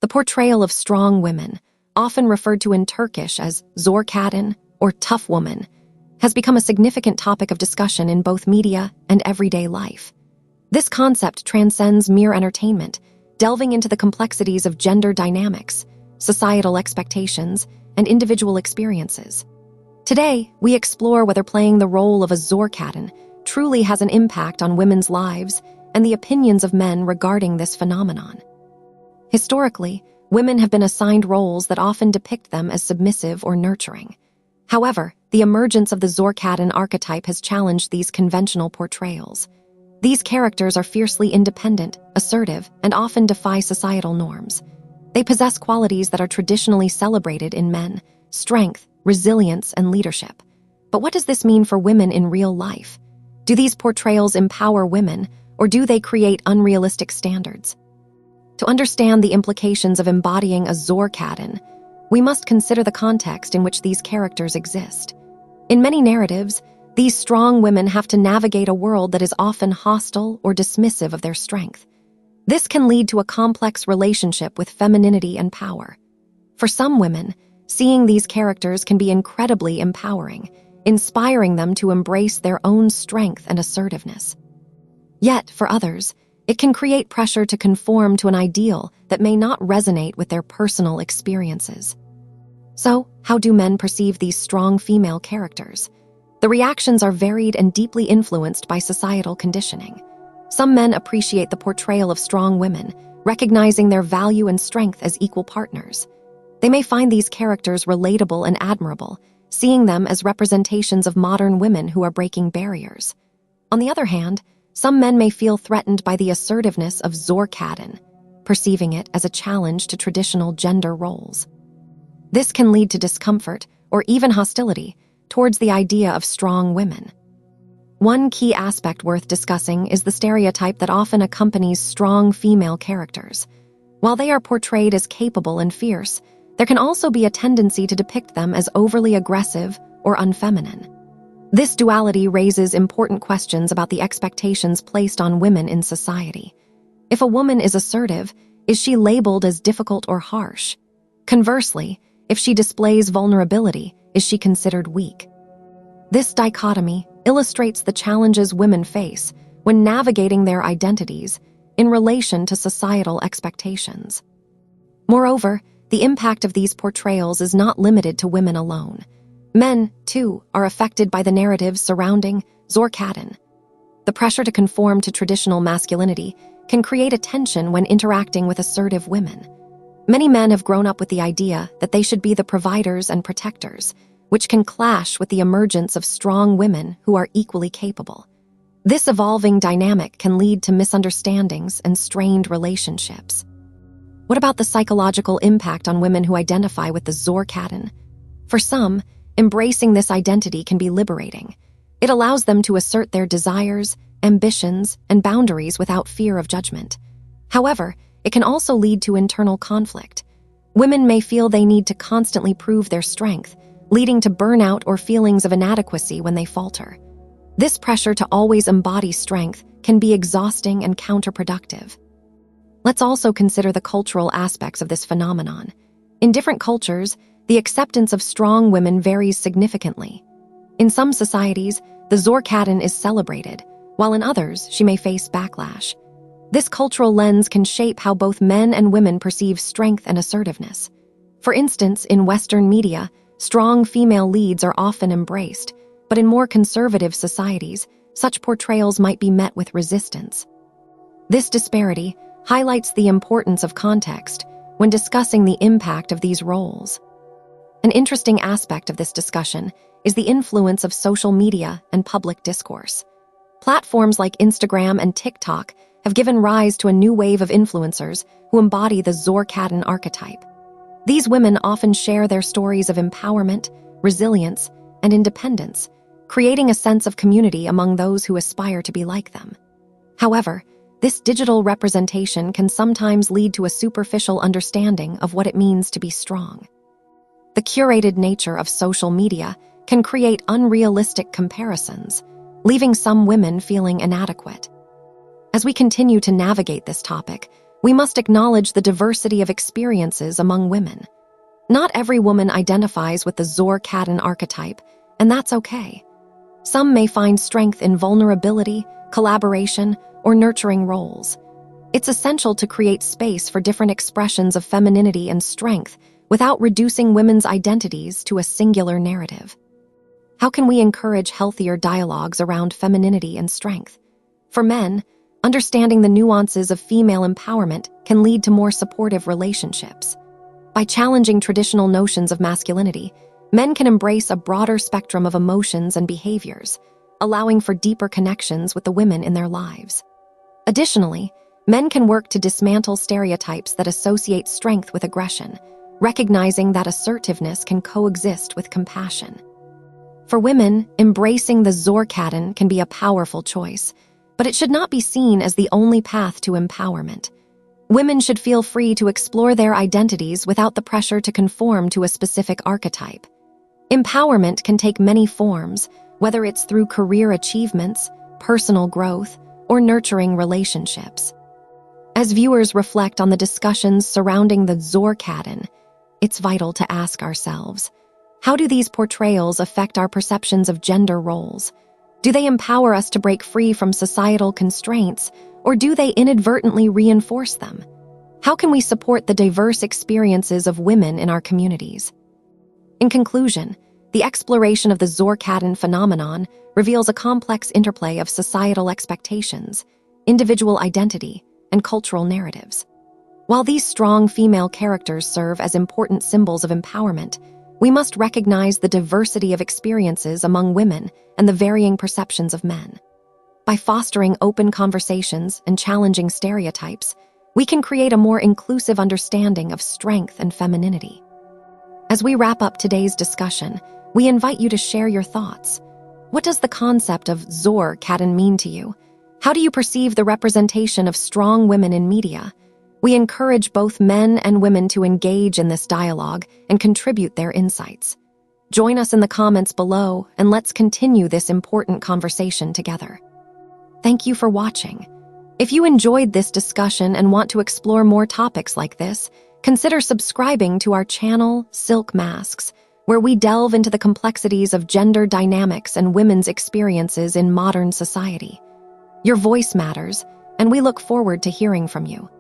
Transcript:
The portrayal of strong women, often referred to in Turkish as Zor Kadın or tough woman, has become a significant topic of discussion in both media and everyday life. This concept transcends mere entertainment, delving into the complexities of gender dynamics, societal expectations, and individual experiences. Today, we explore whether playing the role of a Zor Kadın truly has an impact on women's lives and the opinions of men regarding this phenomenon. Historically, women have been assigned roles that often depict them as submissive or nurturing. However, the emergence of the Zor Kadın archetype has challenged these conventional portrayals. These characters are fiercely independent, assertive, and often defy societal norms. They possess qualities that are traditionally celebrated in men: strength, resilience, and leadership. But what does this mean for women in real life? Do these portrayals empower women, or do they create unrealistic standards? To understand the implications of embodying a Zor Kadın, we must consider the context in which these characters exist. In many narratives, these strong women have to navigate a world that is often hostile or dismissive of their strength. This can lead to a complex relationship with femininity and power. For some women, seeing these characters can be incredibly empowering, inspiring them to embrace their own strength and assertiveness. Yet, for others, it can create pressure to conform to an ideal that may not resonate with their personal experiences. So, how do men perceive these strong female characters? The reactions are varied and deeply influenced by societal conditioning. Some men appreciate the portrayal of strong women, recognizing their value and strength as equal partners. They may find these characters relatable and admirable, seeing them as representations of modern women who are breaking barriers. On the other hand, some men may feel threatened by the assertiveness of Zor Kadın, perceiving it as a challenge to traditional gender roles. This can lead to discomfort or even hostility towards the idea of strong women. One key aspect worth discussing is the stereotype that often accompanies strong female characters. While they are portrayed as capable and fierce, there can also be a tendency to depict them as overly aggressive or unfeminine. This duality raises important questions about the expectations placed on women in society. If a woman is assertive, is she labeled as difficult or harsh? Conversely, if she displays vulnerability, is she considered weak? This dichotomy illustrates the challenges women face when navigating their identities in relation to societal expectations. Moreover, the impact of these portrayals is not limited to women alone. Men, too, are affected by the narratives surrounding Zor Kadın. The pressure to conform to traditional masculinity can create a tension when interacting with assertive women. Many men have grown up with the idea that they should be the providers and protectors, which can clash with the emergence of strong women who are equally capable. This evolving dynamic can lead to misunderstandings and strained relationships. What about the psychological impact on women who identify with the Zor Kadın? For some, embracing this identity can be liberating. It allows them to assert their desires, ambitions, and boundaries without fear of judgment. However, it can also lead to internal conflict. Women may feel they need to constantly prove their strength, leading to burnout or feelings of inadequacy when they falter. This pressure to always embody strength can be exhausting and counterproductive. Let's also consider the cultural aspects of this phenomenon. In different cultures, the acceptance of strong women varies significantly. In some societies, the Zor Kadın is celebrated, while in others, she may face backlash. This cultural lens can shape how both men and women perceive strength and assertiveness. For instance, in Western media, strong female leads are often embraced, but in more conservative societies, such portrayals might be met with resistance. This disparity highlights the importance of context when discussing the impact of these roles. An interesting aspect of this discussion is the influence of social media and public discourse. Platforms like Instagram and TikTok have given rise to a new wave of influencers who embody the Zor Kadın archetype. These women often share their stories of empowerment, resilience, and independence, creating a sense of community among those who aspire to be like them. However, this digital representation can sometimes lead to a superficial understanding of what it means to be strong. The curated nature of social media can create unrealistic comparisons, leaving some women feeling inadequate. As we continue to navigate this topic, we must acknowledge the diversity of experiences among women. Not every woman identifies with the Zor Kadın archetype, and that's okay. Some may find strength in vulnerability, collaboration, or nurturing roles. It's essential to create space for different expressions of femininity and strength without reducing women's identities to a singular narrative. How can we encourage healthier dialogues around femininity and strength? For men, understanding the nuances of female empowerment can lead to more supportive relationships. By challenging traditional notions of masculinity, men can embrace a broader spectrum of emotions and behaviors, allowing for deeper connections with the women in their lives. Additionally, men can work to dismantle stereotypes that associate strength with aggression, recognizing that assertiveness can coexist with compassion. For women, embracing the Zor Kadın can be a powerful choice, but it should not be seen as the only path to empowerment. Women should feel free to explore their identities without the pressure to conform to a specific archetype. Empowerment can take many forms, whether it's through career achievements, personal growth, or nurturing relationships. As viewers reflect on the discussions surrounding the Zor Kadın, it's vital to ask ourselves, how do these portrayals affect our perceptions of gender roles? Do they empower us to break free from societal constraints, or do they inadvertently reinforce them? How can we support the diverse experiences of women in our communities? In conclusion, the exploration of the Zor Kadın phenomenon reveals a complex interplay of societal expectations, individual identity, and cultural narratives. While these strong female characters serve as important symbols of empowerment, we must recognize the diversity of experiences among women and the varying perceptions of men. By fostering open conversations and challenging stereotypes, we can create a more inclusive understanding of strength and femininity. As we wrap up today's discussion, we invite you to share your thoughts. What does the concept of Zor Kadın mean to you? How do you perceive the representation of strong women in media? We encourage both men and women to engage in this dialogue and contribute their insights. Join us in the comments below, and let's continue this important conversation together. Thank you for watching. If you enjoyed this discussion and want to explore more topics like this, consider subscribing to our channel, Silk Masks, where we delve into the complexities of gender dynamics and women's experiences in modern society. Your voice matters, and we look forward to hearing from you.